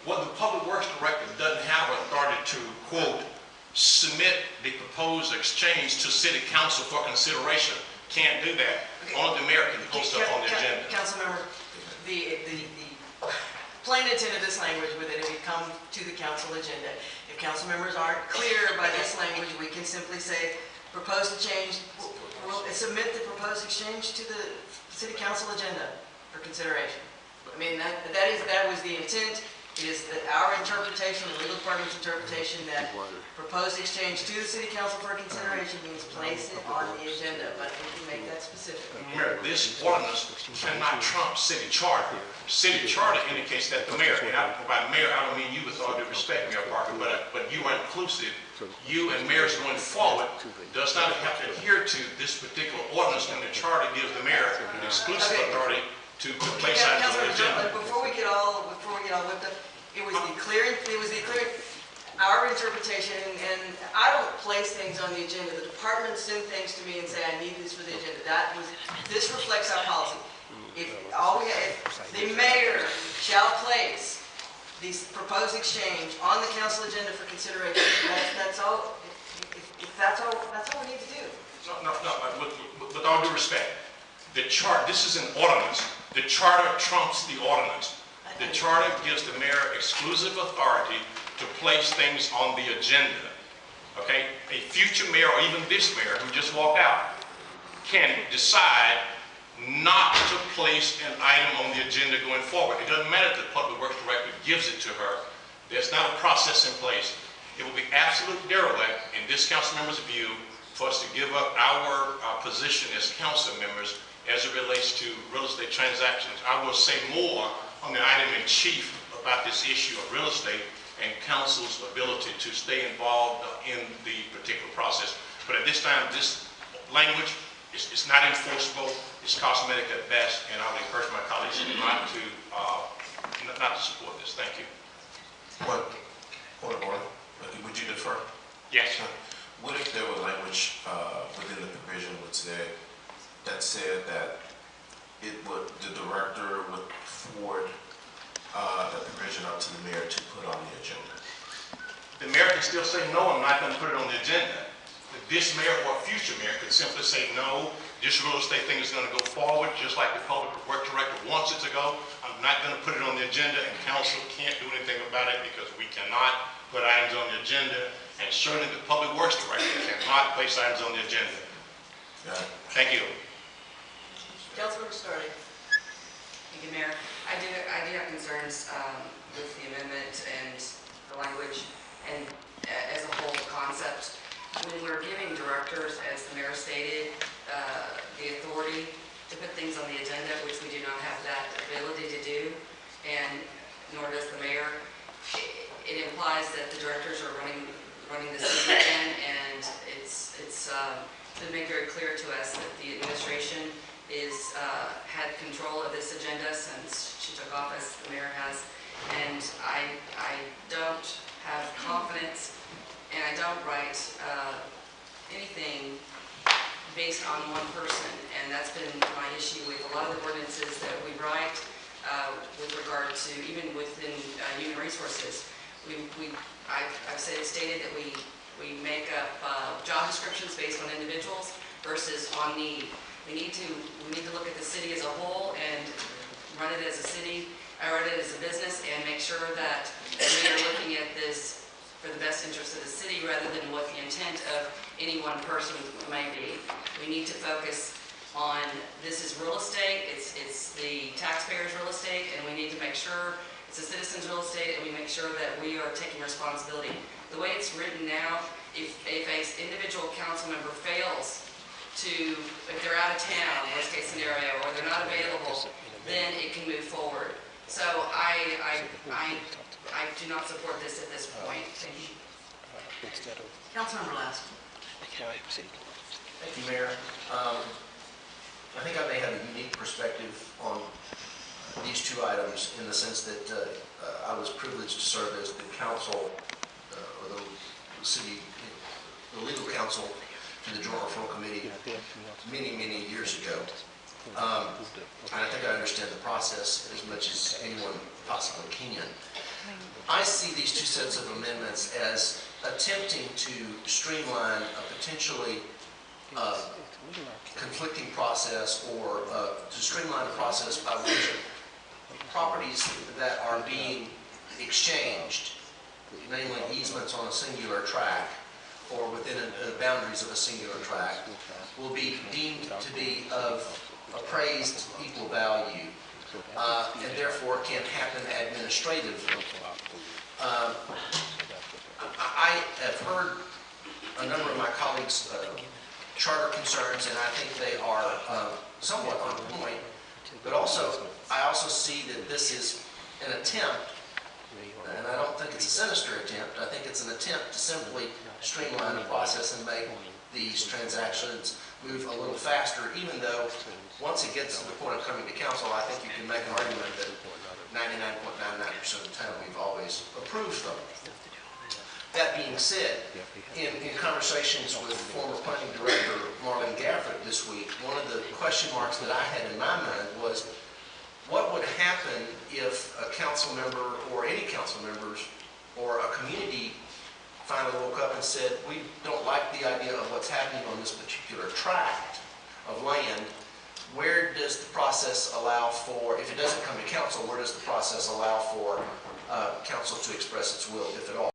Well, the Public Works Director doesn't have authority to, quote, submit the proposed exchange to City Council for consideration. Can't do that. Okay. Only the mayor can post up on the agenda. Councilmember, the plain intent of this language with it, if it comes to the council agenda, if council members aren't clear by this language, we can simply say, propose to change, we'll submit the proposed exchange to the City Council agenda for consideration. I mean, that was the intent. It is our interpretation, the legal department's interpretation, that proposed exchange to the City Council for consideration means place it on the agenda, but we can make that specific. Mayor, this ordinance cannot trump city charter. City charter indicates that the mayor, and by mayor I don't mean you with all due respect, Mayor Parker, but you are inclusive. You and mayors going forward does not have to adhere to this particular ordinance, and the charter gives the mayor an exclusive authority to place items on the agenda. Before we get all whipped up, it was the clear, our interpretation, and I don't place things on the agenda. The department send things to me and say, I need this for the agenda. This reflects our policy. If the mayor shall place this proposed exchange on the council agenda for consideration. That's all. If that's all we need to do. No. With all due respect, the chart. This is an ordinance. The charter trumps the ordinance. The charter gives the mayor exclusive authority to place things on the agenda. Okay? A future mayor, or even this mayor who just walked out, can decide not to place an item on the agenda going forward. It doesn't matter if the Public Works Director gives it to her. There's not a process in place. It will be absolute derelict, in this council member's view, for us to give up our position as council members as it relates to real estate transactions. I will say more on the item in chief about this issue of real estate and council's ability to stay involved in the particular process. But at this time, this language is not enforceable. It's cosmetic at best, and I would encourage my colleagues not to support this. Thank you. Point of order. Would you defer? Yes. What if there were language within the provision that said that the director would forward that provision up to the mayor to put on the agenda? The mayor can still say, no, I'm not going to put it on the agenda. This mayor or future mayor could simply say, no, this real estate thing is going to go forward just like the Public Works Director wants it to go. I'm not going to put it on the agenda, and council can't do anything about it because we cannot put items on the agenda, and certainly the Public Works Director cannot place items on the agenda. Thank you. Councilmember Starling. Thank you, Mayor. I do have concerns with the amendment and the language, and as a whole concept. When we're giving directors, as the mayor stated, the authority to put things on the agenda, which we do not have that ability to do, and nor does the mayor, it implies that the directors are running the city again, and it's been made very clear to us that the administration had control of this agenda since she took office, the mayor has, and I don't have confidence, and I don't write anything based on one person, and that's been my issue with a lot of the ordinances that we write with regard to, even within human resources. I've stated that we make up job descriptions based on individuals versus on need. We need to look at the city as a whole and run it as a city, run it as a business, and make sure that we are looking at this for the best interest of the city rather than what the intent of any one person may be. We need to focus on this is real estate, it's the taxpayers' real estate, and we need to make sure it's the citizens' real estate, and we make sure that we are taking responsibility. The way it's written now, if an individual council member fails to, if they're out of town, worst case scenario, or they're not available, then it can move forward. So I do not support this at this point. Thank you. Councilmember Last. Thank you, Mayor. I think I may have a unique perspective on these two items in the sense that I was privileged to serve as the council, or the city, the legal counsel to the Joint Referral Committee many years ago. And I think I understand the process as much as anyone possibly can. I see these two sets of amendments as attempting to streamline a potentially conflicting process, or to streamline the process by which properties that are being exchanged, namely easements on a singular tract or within the boundaries of a singular tract, will be deemed to be of appraised equal value, and therefore can happen administratively. I have heard a number of my colleagues' charter concerns, and I think they are somewhat on point, but I also see that this is an attempt, and I don't think it's a sinister attempt. I think it's an attempt to simply streamline the process and make these transactions move a little faster, even though once it gets to the point of coming to council, I think you can make an argument that 99.99% of the time we've always approved them. That being said, in conversations with former planning director Marlon Gafford this week, one of the question marks that I had in my mind was, what would happen if a council member or any council members or a community finally woke up and said, we don't like the idea of what's happening on this particular tract of land? Where does the process allow for, if it doesn't come to council, where does the process allow for council to express its will, if at all?